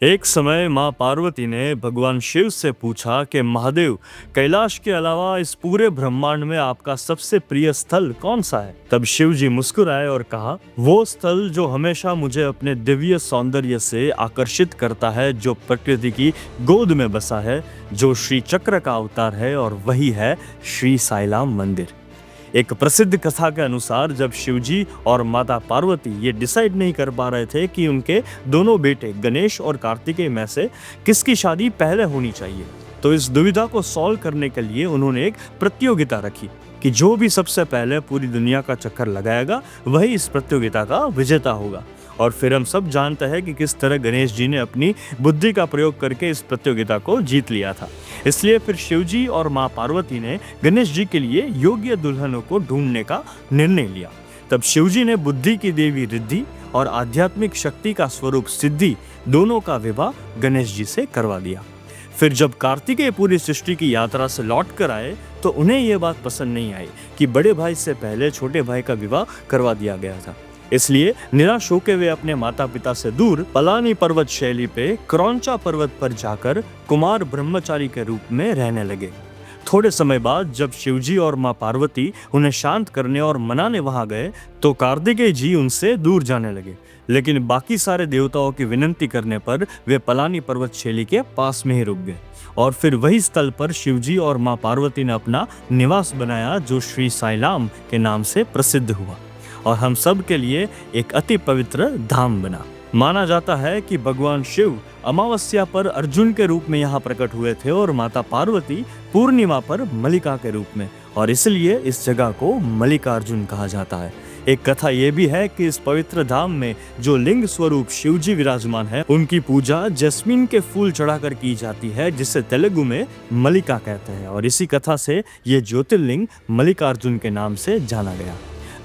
एक समय माँ पार्वती ने भगवान शिव से पूछा कि महादेव, कैलाश के अलावा इस पूरे ब्रह्मांड में आपका सबसे प्रिय स्थल कौन सा है। तब शिव जी मुस्कुराए और कहा, वो स्थल जो हमेशा मुझे अपने दिव्य सौंदर्य से आकर्षित करता है, जो प्रकृति की गोद में बसा है, जो श्री चक्र का अवतार है, और वही है श्री साईलाम मंदिर। एक प्रसिद्ध कथा के अनुसार जब शिवजी और माता पार्वती ये डिसाइड नहीं कर पा रहे थे कि उनके दोनों बेटे गणेश और कार्तिकेय में से किसकी शादी पहले होनी चाहिए, तो इस दुविधा को सॉल्व करने के लिए उन्होंने एक प्रतियोगिता रखी कि जो भी सबसे पहले पूरी दुनिया का चक्कर लगाएगा वही इस प्रतियोगिता का विजेता होगा। और फिर हम सब जानते हैं कि किस तरह गणेश जी ने अपनी बुद्धि का प्रयोग करके इस प्रतियोगिता को जीत लिया था। इसलिए फिर शिवजी और माँ पार्वती ने गणेश जी के लिए योग्य दुल्हनों को ढूंढने का निर्णय लिया। तब शिवजी ने बुद्धि की देवी रिद्धि और आध्यात्मिक शक्ति का स्वरूप सिद्धि दोनों का विवाह गणेश जी से करवा दिया। फिर जब कार्तिकेय पूरी सृष्टि की यात्रा से लौट कर आए तो उन्हें यह बात पसंद नहीं आई कि बड़े भाई से पहले छोटे भाई का विवाह करवा दिया गया था। इसलिए निराश होकर वे अपने माता पिता से दूर पलानी पर्वत शैली पे क्रौंचा पर्वत पर जाकर कुमार ब्रह्मचारी के रूप में रहने लगे। थोड़े समय बाद जब शिवजी और माँ पार्वती उन्हें शांत करने और मनाने वहां गए तो कार्तिकेय जी उनसे दूर जाने लगे, लेकिन बाकी सारे देवताओं की विनती करने पर वे पलानी पर्वत शैली के पास में ही रुक गए। और फिर वही स्थल पर शिवजी और माँ पार्वती ने अपना निवास बनाया जो श्री साईलाम के नाम से प्रसिद्ध हुआ और हम सब के लिए एक अति पवित्र धाम बना। माना जाता है कि भगवान शिव अमावस्या पर अर्जुन के रूप में यहाँ प्रकट हुए थे और माता पार्वती पूर्णिमा पर मल्लिका के रूप में, और इसलिए इस जगह को मल्लिकार्जुन कहा जाता है। एक कथा यह भी है कि इस पवित्र धाम में जो लिंग स्वरूप शिवजी विराजमान है उनकी पूजा जैस्मीन के फूल चढ़ाकर की जाती है, जिसे तेलुगु में मल्लिका कहते हैं, और इसी कथा से ये ज्योतिर्लिंग मल्लिकार्जुन के नाम से जाना गया।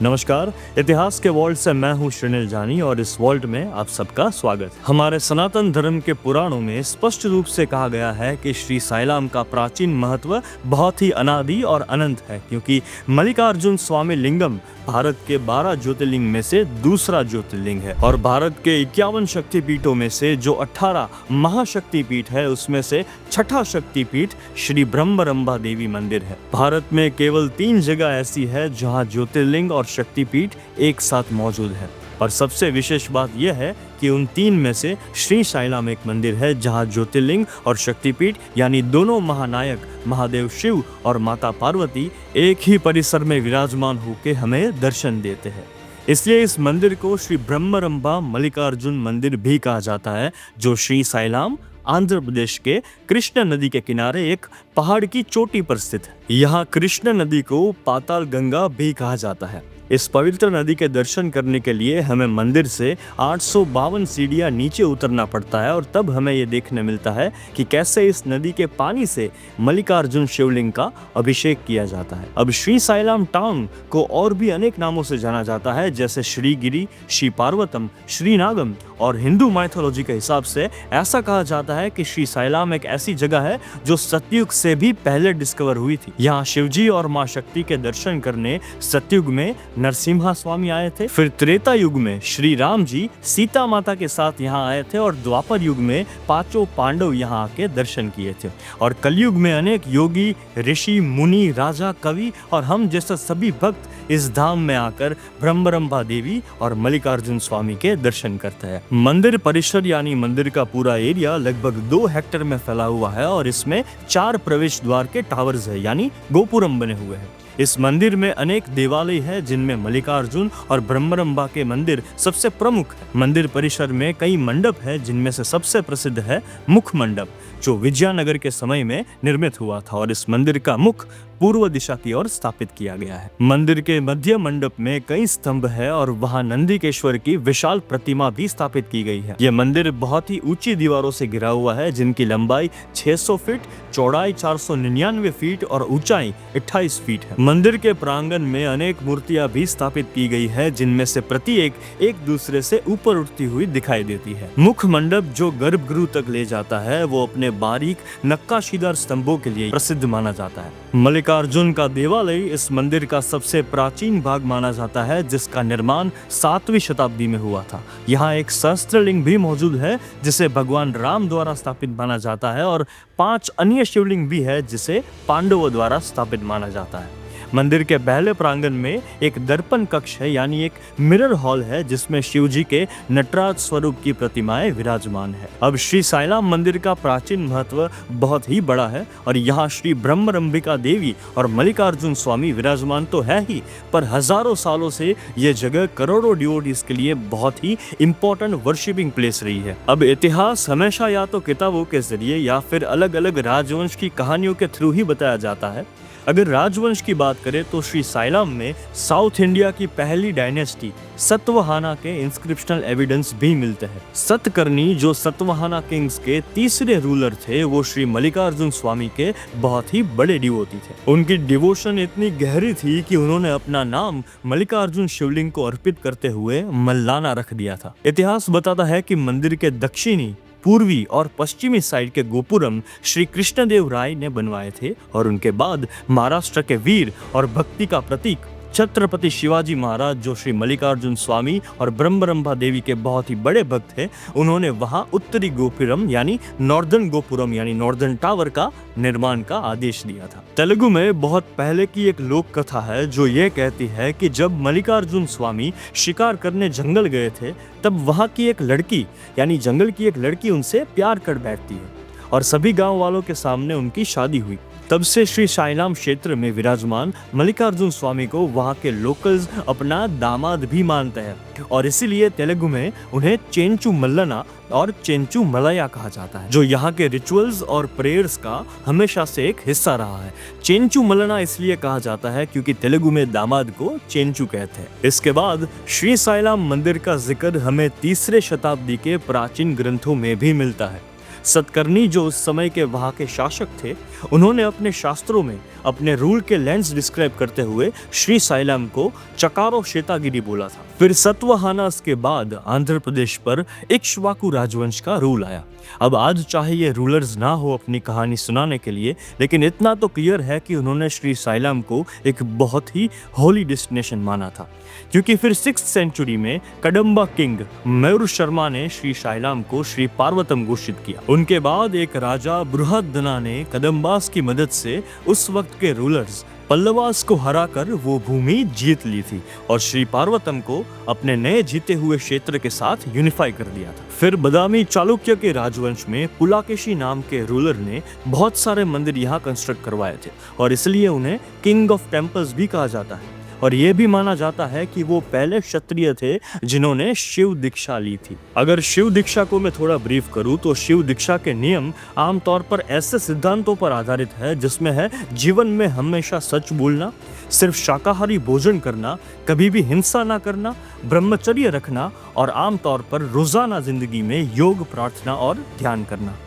नमस्कार, इतिहास के वॉल्ट से मैं हूँ श्रीनिल जानी और इस वॉल्ट में आप सबका स्वागत। हमारे सनातन धर्म के पुराणों में स्पष्ट रूप से कहा गया है कि श्री साईलाम का प्राचीन महत्व बहुत ही अनादि और अनंत है, क्योंकि मल्लिकार्जुन स्वामी लिंगम भारत के 12 ज्योतिर्लिंग में से दूसरा ज्योतिर्लिंग है और भारत के 51 शक्तिपीठों में से जो 18 महाशक्तिपीठ है उसमें से छठा शक्तिपीठ श्री ब्रह्मरंभा देवी मंदिर है। भारत में केवल 3 जगह ऐसी है जहां ज्योतिर्लिंग और शक्तिपीठ एक साथ मौजूद है, पर सबसे विशेष बात यह है कि उन 3 में से श्री साईलाम एक मंदिर है जहां ज्योतिर्लिंग और शक्तिपीठ यानी दोनों महानायक महादेव शिव और माता पार्वती एक ही परिसर में विराजमान होकर हमें दर्शन देते हैं। इसलिए इस मंदिर को श्री ब्रह्मरंभा मल्लिकार्जुन मंदिर भी कहा जाता है, जो श्री साईलाम आंध्र प्रदेश के कृष्ण नदी के किनारे एक पहाड़ की चोटी पर स्थित है। यहाँ कृष्ण नदी को पाताल गंगा भी कहा जाता है। इस पवित्र नदी के दर्शन करने के लिए हमें मंदिर से 852 सीढ़ियां नीचे उतरना पड़ता है और तब हमें ये देखने मिलता है कि कैसे इस नदी के पानी से मल्लिकार्जुन शिवलिंग का अभिषेक किया जाता है। अब श्री साईलाम टाउन को और भी अनेक नामों से जाना जाता है, जैसे श्रीगिरी, श्री पार्वतम, श्री नागम, और हिंदू माइथोलॉजी के हिसाब से ऐसा कहा जाता है कि श्री साईलाम एक ऐसी जगह है जो सतयुग से भी पहले डिस्कवर हुई थी। यहाँ शिवजी और माँ शक्ति के दर्शन करने सतयुग में नरसिम्हा स्वामी आए थे, फिर त्रेता युग में श्री राम जी सीता माता के साथ यहाँ आए थे और द्वापर युग में 5 पांडव यहाँ आके दर्शन किए थे, और कलयुग में अनेक योगी, ऋषि, मुनि, राजा, कवि और हम जैसे सभी भक्त इस धाम में आकर ब्रह्मरंभा देवी और मल्लिकार्जुन स्वामी के दर्शन करते हैं। मंदिर परिसर यानी मंदिर का पूरा एरिया लगभग 2 हेक्टेयर में फैला हुआ है और इसमें 4 प्रवेश द्वार के टावर्स है यानी गोपुरम बने हुए हैं। इस मंदिर में अनेक देवालय है जिनमें मल्लिकार्जुन और ब्रह्मरंभा के मंदिर सबसे प्रमुख है। मंदिर परिसर में कई मंडप है जिनमें से सबसे प्रसिद्ध है मुख मंडप, जो विजयनगर के समय में निर्मित हुआ था, और इस मंदिर का मुख पूर्व दिशा की ओर स्थापित किया गया है। मंदिर के मध्य मंडप में कई स्तंभ है और वहां नंदीकेश्वर की विशाल प्रतिमा भी स्थापित की गई है। यह मंदिर बहुत ही ऊंची दीवारों से घिरा हुआ है जिनकी लंबाई 600 फीट, चौड़ाई 499 फीट और ऊंचाई 28 फीट है। मंदिर के प्रांगण में अनेक मूर्तियां भी स्थापित की गई है, जिनमें से प्रत्येक एक दूसरे से ऊपर उठती हुई दिखाई देती है। मुख्य मंडप जो गर्भगृह तक ले जाता है वो अपने बारीक नक्काशीदार स्तंभों के लिए प्रसिद्ध माना जाता है। मल्लिकार्जुन का देवालय इस मंदिर का सबसे प्राचीन भाग माना जाता है, जिसका निर्माण 7वीं शताब्दी में हुआ था। यहाँ एक सहस्त्रलिंग भी मौजूद है जिसे भगवान राम द्वारा स्थापित माना जाता है, और 5 अन्य शिवलिंग भी है जिसे पांडवों द्वारा स्थापित माना जाता है। मंदिर के पहले प्रांगण में एक दर्पण कक्ष है, यानी एक मिरर हॉल है, जिसमें शिव जी के नटराज स्वरूप की प्रतिमाएं विराजमान है। अब श्री साईलाम मंदिर का प्राचीन महत्व बहुत ही बड़ा है, और यहाँ श्री ब्रह्मरंबिका देवी और मल्लिकार्जुन स्वामी विराजमान तो है ही, पर हजारों सालों से ये जगह करोड़ों डिवोटीज के लिए बहुत ही इंपॉर्टेंट वर्शिपिंग प्लेस रही है। अब इतिहास हमेशा या तो किताबों के जरिए या फिर अलग अलग राजवंश की कहानियों के थ्रू ही बताया जाता है। अगर राजवंश की बात करें तो श्री साईलाम में साउथ इंडिया की पहली डायनेस्टी सतवहाना के इंस्क्रिप्शनल एविडेंस भी मिलते हैं। सतकर्णी जो सतवहाना किंग्स के तीसरे रूलर थे, वो श्री मल्लिकार्जुन स्वामी के बहुत ही बड़े डिवोटी थे। उनकी डिवोशन इतनी गहरी थी कि उन्होंने अपना नाम मल्लिकार्जुन शिवलिंग को अर्पित करते हुए मल्लाना रख दिया था। इतिहास बताता है कि मंदिर के दक्षिणी, पूर्वी और पश्चिमी साइड के गोपुरम श्री कृष्णदेव राय ने बनवाए थे, और उनके बाद महाराष्ट्र के वीर और भक्ति का प्रतीक छत्रपति शिवाजी महाराज, जो श्री मल्लिकार्जुन स्वामी और ब्रह्मरंभा देवी के बहुत ही बड़े भक्त थे, उन्होंने वहां उत्तरी गोपुरम यानी नॉर्दर्न गोपुरम यानी नॉर्दर्न टावर का निर्माण का आदेश दिया था। तेलुगु में बहुत पहले की एक लोक कथा है जो ये कहती है कि जब मल्लिकार्जुन स्वामी शिकार करने जंगल गए थे, तब वहां की एक लड़की यानी जंगल की एक लड़की उनसे प्यार कर बैठती है, और सभी गांव वालों के सामने उनकी शादी हुई। तब से श्री साईलाम क्षेत्र में विराजमान मल्लिकार्जुन स्वामी को वहाँ के लोकल्स अपना दामाद भी मानते हैं, और इसीलिए तेलुगु में उन्हें चेंचू मल्लना और चेंचू मलया कहा जाता है, जो यहाँ के रिचुअल्स और प्रेयर्स का हमेशा से एक हिस्सा रहा है। चेंचू मल्लना इसलिए कहा जाता है क्योंकि तेलुगु में दामाद को चेंचू कहते हैं। इसके बाद श्री साईलाम मंदिर का जिक्र हमें 3रे शताब्दी के प्राचीन ग्रंथों में भी मिलता है। सतकर्णी जो उस समय के वहाँ के शासक थे, उन्होंने अपने शास्त्रों में अपने रूल के लेंस डिस्क्राइब करते हुए श्री साईलाम को चकारो शेतागिरी बोला था। फिर सतवहानास के बाद आंध्र प्रदेश पर इक्ष्वाकु राजवंश का रूल आया। अब आज चाहे ये रूलर्स ना हो अपनी कहानी सुनाने के लिए, लेकिन इतना तो क्लियर है कि उन्होंने श्री साईलाम को एक बहुत ही होली डेस्टिनेशन माना था, क्योंकि फिर 6th सेंचुरी में कदंबा किंग मयूर शर्मा ने श्री साईलाम को श्री पार्वतम घोषित किया। उनके बाद एक राजा बृहदधना ने कदम्बास की मदद से उस वक्त के रूलर्स पल्लवास को हराकर वो भूमि जीत ली थी, और श्री पार्वतम को अपने नए जीते हुए क्षेत्र के साथ यूनिफाई कर दिया था। फिर बदामी चालुक्य के राजवंश में पुलाकेशी नाम के रूलर ने बहुत सारे मंदिर यहाँ कंस्ट्रक्ट करवाए थे, और इसलिए उन्हें किंग ऑफ टेम्पल्स भी कहा जाता है। और ये भी माना जाता है कि वो पहले क्षत्रिय थे जिन्होंने शिव दीक्षा ली थी। अगर शिव दीक्षा को मैं थोड़ा ब्रीफ करूं तो शिव दीक्षा के नियम आमतौर पर ऐसे सिद्धांतों पर आधारित है जिसमें है जीवन में हमेशा सच बोलना, सिर्फ शाकाहारी भोजन करना, कभी भी हिंसा ना करना, ब्रह्मचर्य रखना, और आमतौर पर रोजाना जिंदगी में योग, प्रार्थना और ध्यान करना।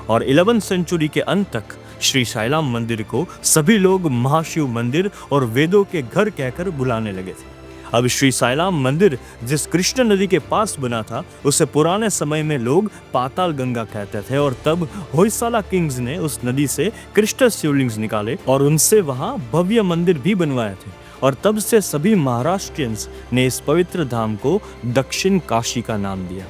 और 11th सेंचुरी के अंत तक श्री साईलाम मंदिर को सभी लोग महाशिव मंदिर और वेदों के घर कहकर बुलाने लगे थे। अब श्री साईलाम मंदिर जिस कृष्ण नदी के पास बना था, उसे पुराने समय में लोग पाताल गंगा कहते थे, और तब होयसाला किंग्स ने उस नदी से क्रिस्टल शिवलिंग्स निकाले और उनसे वहां भव्य मंदिर भी बनवाए थे, और तब से सभी महाराष्ट्रियंस ने इस पवित्र धाम को दक्षिण काशी का नाम दिया।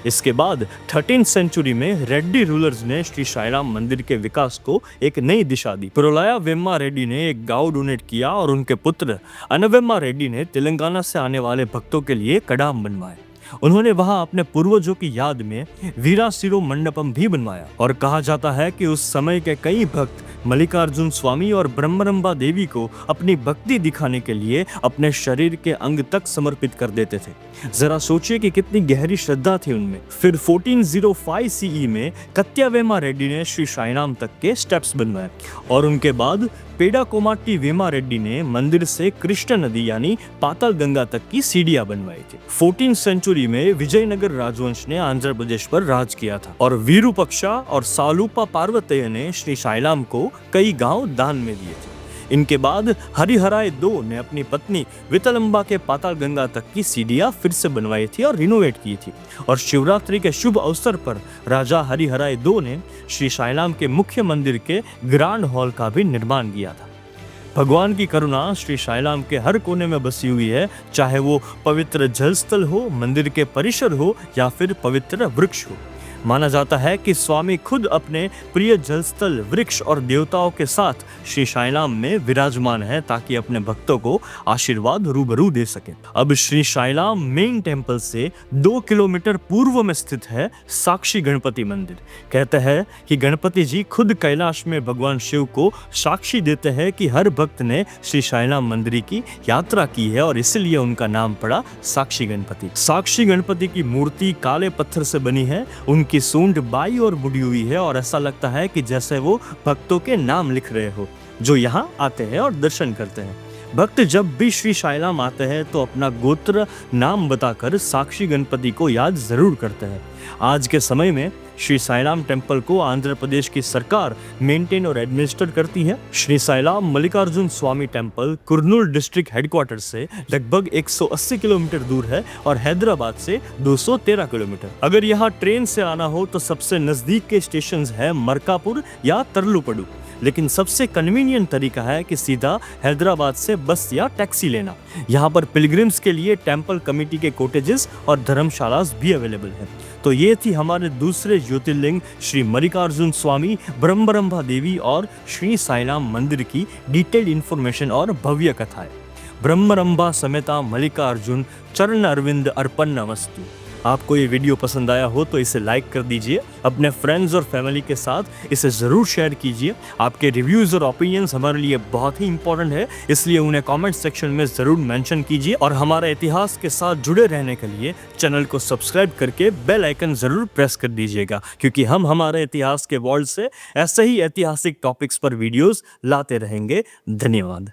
इसके बाद 13th सेंचुरी में रेड्डी रूलर्स ने श्री साईलाम मंदिर के विकास को एक नई दिशा दी। प्रोलाया वेम्मा रेड्डी ने एक गांव डोनेट किया, और उनके पुत्र अनवेम्मा रेड्डी ने तेलंगाना से आने वाले भक्तों के लिए कडाम बनवाए। उन्होंने वहां अपने पूर्वजों की याद में वीरासिरो मंडपम भी बनवाया, और कहा जाता है कि उस समय के कई भक्त मल्लिकार्जुन स्वामी और ब्रह्मरंभा देवी को अपनी भक्ति दिखाने के लिए अपने शरीर के अंग तक समर्पित कर देते थे। जरा सोचिए कि कितनी गहरी श्रद्धा थी उनमें। फिर 1405 CE में कत्यावेमा रेड्डी ने श्री साईलाम तक के स्टेप्स बनवाए, और उनके बाद पेडा कोमाट्टी वेमा रेड्डी ने मंदिर से कृष्ण नदी यानी पाताल गंगा तक की सीढ़ियां बनवाई थी। 14th सेंचुरी में विजयनगर राजवंश ने आंध्र प्रदेश पर राज किया था, और वीरूपक्षा और सालूपा पार्वतय ने श्री साईलाम को कई गांव दान में दिए थे। इनके बाद हरिहराय II ने अपनी पत्नी वितलंबा के पाताल गंगा तक की सीढ़ियां फिर से बनवाई थी और रिनोवेट की थी। और शिवरात्रि के शुभ अवसर पर राजा हरिहराय II ने श्री साईलाम के मुख्य मंदिर के ग्रांड हॉल का भी निर्माण किया था। भगवान की करुणा श्री साईलाम के हर कोने में बसी हुई है, चाहे वो पवित्र जलस्थल हो, मंदिर के परिसर हो या फिर पवित्र वृक्ष हो। माना जाता है कि स्वामी खुद अपने प्रिय जलस्थल, वृक्ष और देवताओं के साथ श्री साईलाम में विराजमान है ताकि अपने भक्तों को आशीर्वाद रूबरू दे सके। अब श्री साईलाम मेन टेम्पल से 2 किलोमीटर पूर्व में स्थित है साक्षी गणपति मंदिर। कहते हैं कि गणपति जी खुद कैलाश में भगवान शिव को साक्षी देते हैं कि हर भक्त ने श्री साईलाम मंदिर की यात्रा की है और इसलिए उनका नाम पड़ा साक्षी गणपति। साक्षी गणपति की मूर्ति काले पत्थर से बनी है, उनकी सूंड बाई और मुड़ी हुई है और ऐसा लगता है कि जैसे वो भक्तों के नाम लिख रहे हो जो यहाँ आते हैं और दर्शन करते हैं। भक्त जब भी श्री साईलाम आते हैं तो अपना गोत्र नाम बताकर साक्षी गणपति को याद जरूर करते हैं। आज के समय में श्री साईलाम टेम्पल को आंध्र प्रदेश की सरकार मेंटेन और एडमिनिस्टर करती है। श्री साईलाम मल्लिकार्जुन स्वामी टेम्पल कुर्नूल डिस्ट्रिक्ट हेडक्वार्टर से लगभग 180 किलोमीटर दूर है और हैदराबाद से 213 किलोमीटर। अगर यहाँ ट्रेन से आना हो तो सबसे नजदीक के स्टेशन है मरकापुर या तरलुपड़ू, लेकिन सबसे कन्वीनियंट तरीका है कि सीधा हैदराबाद से बस या टैक्सी लेना। यहाँ पर पिलग्रिम्स के लिए टेम्पल कमेटी के कोटेजेस और धर्मशालास भी अवेलेबल है। तो ये थी हमारे दूसरे ज्योतिर्लिंग श्री मल्लिकार्जुन स्वामी, ब्रह्मरंभा देवी और श्री साईलाम मंदिर की डिटेल्ड इन्फॉर्मेशन और भव्य कथाएं। ब्रह्मरंभा समेता मल्लिकार्जुन चरण अरविंद अर्पण नमस्तु। आपको ये वीडियो पसंद आया हो तो इसे लाइक कर दीजिए, अपने फ्रेंड्स और फैमिली के साथ इसे ज़रूर शेयर कीजिए। आपके रिव्यूज़ और ओपिनियंस हमारे लिए बहुत ही इंपॉर्टेंट है, इसलिए उन्हें कमेंट सेक्शन में ज़रूर मेंशन कीजिए। और हमारे इतिहास के साथ जुड़े रहने के लिए चैनल को सब्सक्राइब करके बेल आइकन ज़रूर प्रेस कर दीजिएगा, क्योंकि हम हमारे इतिहास के वर्ल्ड से ऐसे ही ऐतिहासिक टॉपिक्स पर वीडियोज़ लाते रहेंगे। धन्यवाद।